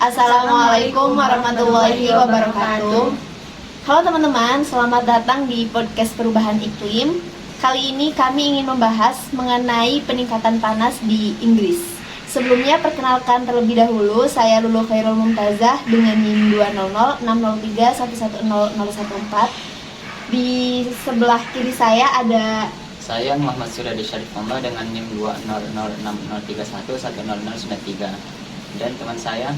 Assalamualaikum warahmatullahi wabarakatuh. Halo teman-teman, selamat datang di podcast Perubahan Iklim. Kali ini kami ingin membahas mengenai peningkatan panas di Inggris. Sebelumnya perkenalkan terlebih dahulu, saya Lulu Khairul Mumtazah dengan NIM 2006003110014. Di sebelah kiri saya ada saya Muhammad Suryadi Syarif Mamba dengan NIM 2006031100093. Dan teman saya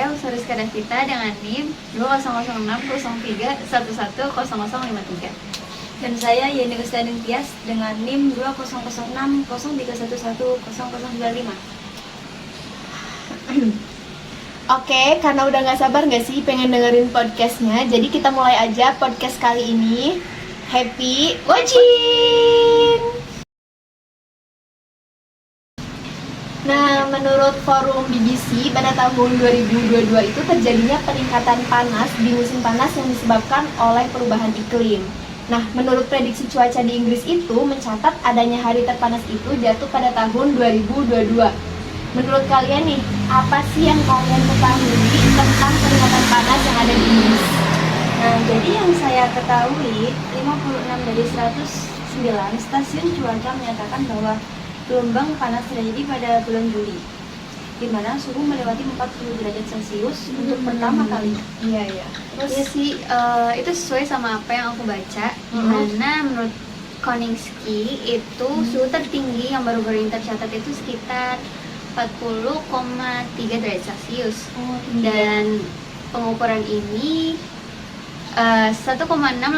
Usariska Davita dengan NIM 20060311100053. Dan saya Yeni Ustadin Tias dengan NIM 20060311100025. Oke, karena udah gak sabar gak sih pengen dengerin podcastnya, jadi kita mulai aja podcast kali ini. Happy watching! Nah, menurut forum BBC, pada tahun 2022 itu terjadinya peningkatan panas di musim panas yang disebabkan oleh perubahan iklim. Nah, menurut prediksi cuaca di Inggris itu mencatat adanya hari terpanas itu jatuh pada tahun 2022. Menurut kalian nih, apa sih yang kalian ketahui tentang peningkatan panas yang ada di Inggris? Nah, jadi yang saya ketahui, 56 dari 109 stasiun cuaca menyatakan bahwa gelombang panas terjadi pada bulan Juli, di mana suhu melewati 40 derajat Celcius untuk pertama kali. Iya. Terus ya sih, itu sesuai sama apa yang aku baca. Di mana menurut Koningski itu suhu tertinggi yang baru-baru ini tercatat itu sekitar 40,3 derajat Celcius. Dan pengukuran ini 1,6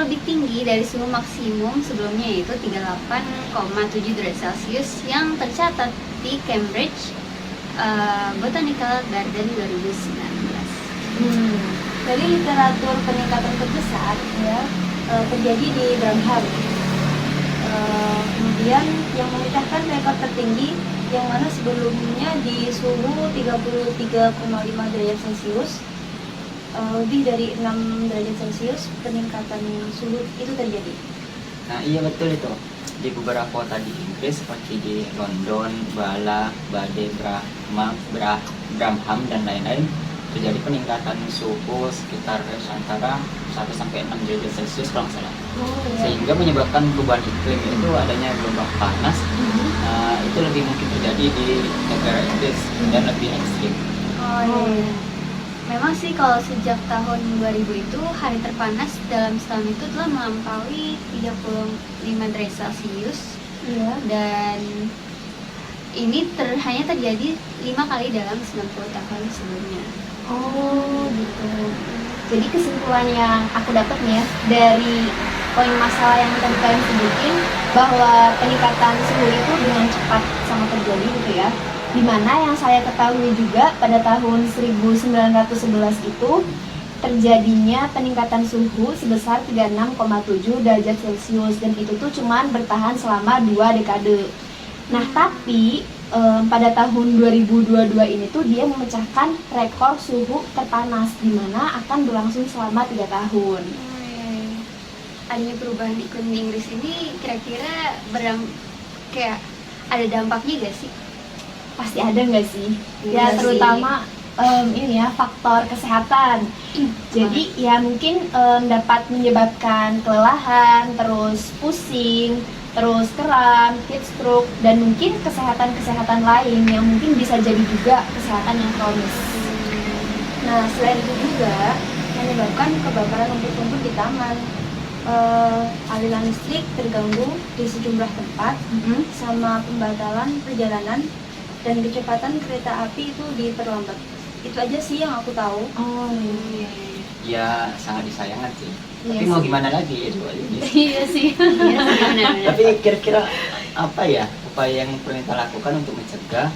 lebih tinggi dari suhu maksimum sebelumnya, yaitu 38,7 derajat Celcius yang tercatat di Cambridge Botanical Garden 2019. Dari literatur peningkatan terbesar terjadi di Birmingham. Kemudian yang memecahkan rekor tertinggi yang mana sebelumnya di suhu 33,5 derajat Celcius, lebih dari 6 derajat Celcius peningkatan suhu itu terjadi. Nah iya betul itu. Di beberapa kota di Inggris seperti di London, Bala, Bade, Birmingham dan lain-lain terjadi peningkatan suhu sekitar antara 1-6 derajat Celcius kalau nggak salah. Sehingga menyebabkan perubahan iklim itu adanya gelombang panas. Itu lebih mungkin terjadi di negara Inggris dan lebih ekstrim. Memang sih kalau sejak tahun 2000 itu hari terpanas dalam setahun itu telah melampaui 35 derajat Celcius. Dan ini hanya terjadi 5 kali dalam 90 tahun sebelumnya. Oh gitu. Jadi kesimpulan yang aku dapat nih ya dari poin masalah yang tadi kalian sebutin, bahwa peningkatan suhu itu dengan cepat sangat terjadi gitu ya. Dimana yang saya ketahui juga pada tahun 1911 itu terjadinya peningkatan suhu sebesar 36,7 derajat Celcius, dan itu tuh cuman bertahan selama 2 dekade. Nah tapi pada tahun 2022 ini tuh dia memecahkan rekor suhu terpanas, dimana akan berlangsung selama 3 tahun. Adanya perubahan iklim di Inggris ini kira-kira kayak ada dampaknya gak sih? Pasti ada nggak sih? Iya Ya terutama ini ya faktor kesehatan. Jadi ya mungkin dapat menyebabkan kelelahan, terus pusing, terus kram, heat stroke, dan mungkin kesehatan lain yang mungkin bisa jadi juga kesehatan yang kronis. Nah, selain itu juga menyebabkan kebakaran rumput-rumput di taman, aliran listrik terganggu di sejumlah tempat, sama pembatalan perjalanan dan kecepatan kereta api itu diperlambat. Itu aja sih yang aku tahu. Ya sangat disayangkan sih. Iya Tapi mau sih. gimana lagi itu aja. Iya sih. Tapi kira-kira apa ya upaya yang perlu kita lakukan untuk mencegah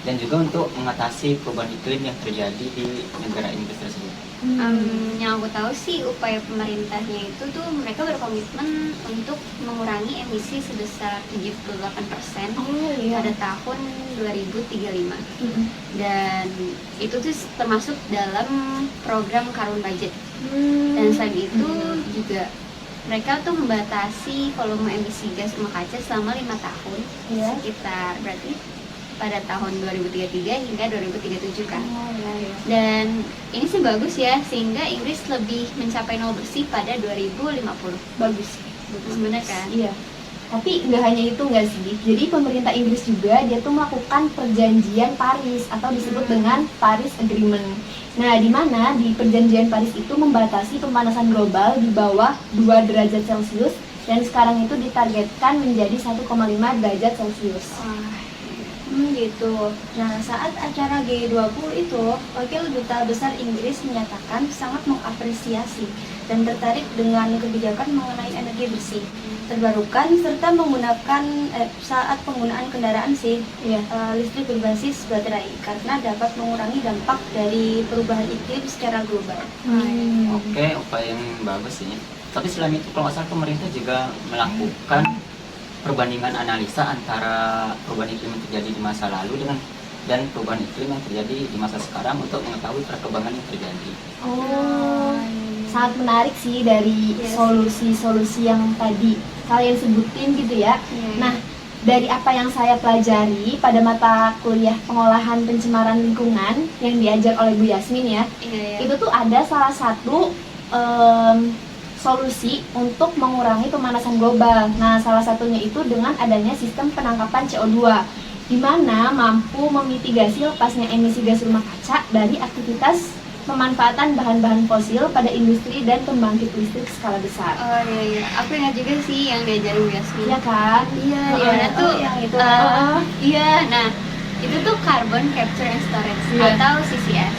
dan juga untuk mengatasi perubahan iklim yang terjadi di negara Inggris tersebut? Yang aku tahu sih upaya pemerintahnya itu tuh mereka berkomitmen untuk mengurangi emisi sebesar 78% pada tahun 2035. Dan itu tuh termasuk dalam program carbon budget. Dan selain itu juga mereka tuh membatasi volume emisi gas rumah kaca selama 5 tahun, sekitar berarti pada tahun 2033 hingga 2037 kan. Oh, iya. Dan ini sih bagus ya, sehingga Inggris lebih mencapai nol bersih pada 2050. Bagus. Benar kan? Iya. Tapi nggak hanya itu nggak sih. Jadi pemerintah Inggris juga dia tuh melakukan perjanjian Paris atau disebut dengan Paris Agreement. Nah, di mana di perjanjian Paris itu membatasi pemanasan global di bawah 2 derajat Celcius dan sekarang itu ditargetkan menjadi 1,5 derajat Celcius. Gitu. Nah, saat acara G20 itu, Wakil Duta Besar Inggris menyatakan sangat mengapresiasi dan tertarik dengan kebijakan mengenai energi bersih, terbarukan serta menggunakan saat penggunaan kendaraan sih listrik berbasis baterai karena dapat mengurangi dampak dari perubahan iklim secara global. Oke, upaya yang bagus sih. Tapi selain itu kalau nggak salah pemerintah juga melakukan perbandingan analisa antara perubahan iklim yang terjadi di masa lalu dan perubahan iklim yang terjadi di masa sekarang untuk mengetahui perkembangan yang terjadi. Oh, sangat menarik sih dari Yes. solusi-solusi yang tadi kalian sebutin gitu ya. Nah, dari apa yang saya pelajari pada mata kuliah pengolahan pencemaran lingkungan yang diajar oleh Bu Yasmin ya, Iya. itu tuh ada salah satu solusi untuk mengurangi pemanasan global. Nah, salah satunya itu dengan adanya sistem penangkapan CO2, di mana mampu memitigasi lepasnya emisi gas rumah kaca dari aktivitas pemanfaatan bahan-bahan fosil pada industri dan pembangkit listrik skala besar. Oh iya, aku ingat juga sih yang diajarin Bu Yasmin. Iya kan? Iya, Oh, iya. nah tuh yang itu. Iya, nah itu tuh carbon capture and storage Iya. atau CCS.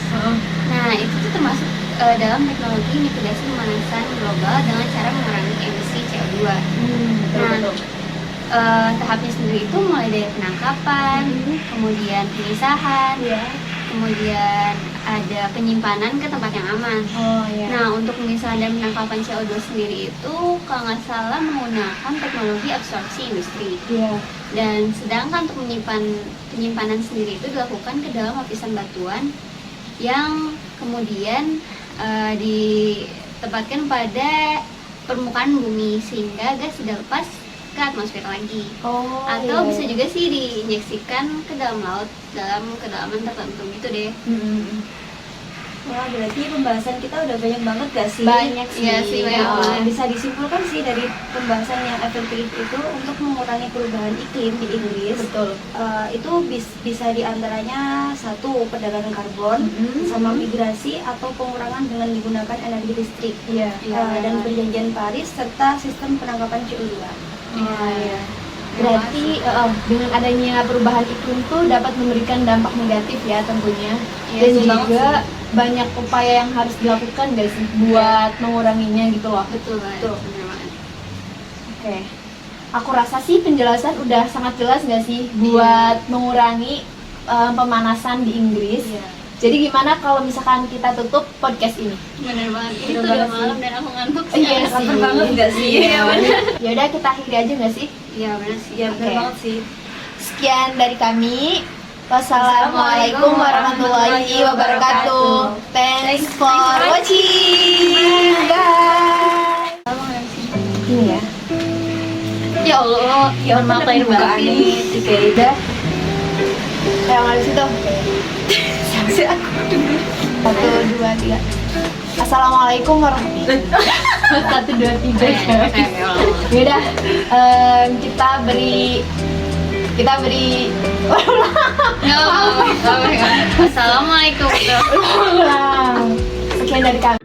Nah itu tuh termasuk dalam teknologi mitigasi pemanasan global dengan cara mengurangi emisi CO2. Betul. Tahapnya sendiri itu mulai dari penangkapan, kemudian pemisahan, Iya. kemudian ada penyimpanan ke tempat yang aman. Oh iya. Nah, untuk pemisahan dan penangkapan CO2 sendiri itu kalau nggak salah menggunakan teknologi absorpsi industri. Iya. Dan sedangkan untuk penyimpanan sendiri itu dilakukan ke dalam lapisan batuan yang kemudian ditempatkan pada permukaan bumi sehingga gas tidak lepas ke atmosfer lagi. Oh. Atau iya. bisa juga sih diinjeksikan ke dalam laut dalam kedalaman tertentu gitu deh. Wah, berarti pembahasan kita udah banyak banget gak sih? Banyak sih. Iya sih, banyak Ya, banget. bisa disimpulkan sih dari pembahasan yang efektif itu untuk mengurangi perubahan iklim di Inggris. Betul. Itu bisa diantaranya satu perdagangan karbon, Mhm. sama migrasi atau pengurangan dengan digunakan energi listrik, Iya. dan perjanjian Paris serta sistem penangkapan CO2. Iya. Berarti dengan adanya perubahan iklim tuh dapat memberikan dampak negatif ya tentunya. Iya, Dan betul banget juga banyak upaya yang harus dilakukan guys sih buat menguranginya gitu loh. Betul banget. Betul. Bener banget. Oke. Aku rasa sih penjelasan udah sangat jelas nggak sih buat mengurangi pemanasan di Inggris. Iya. Jadi gimana kalau misalkan kita tutup podcast ini? Bener banget. Bener Itu udah banget malam sih. dan aku ngantuk Iya sih. sih. Lapar banget nggak sih? Iya benar. Ya udah kita akhiri aja nggak sih? Iya bener sih. Ya, bener Oke. banget sih. Sekian dari kami. Wassalamualaikum warahmatullahi wabarakatuh. Thanks for watching. Bye. Ini ya. Ya Allah, Ya mohon maaf lahir batin. Oke, udah. Yang ada situ. Si aku dulu. 1, 2, 3. Assalamualaikum warahmatullahi wabarakatuh. 1, 2, 3. Ya udah, kita beri Assalamualaikum. ulang. Sekian dari kami.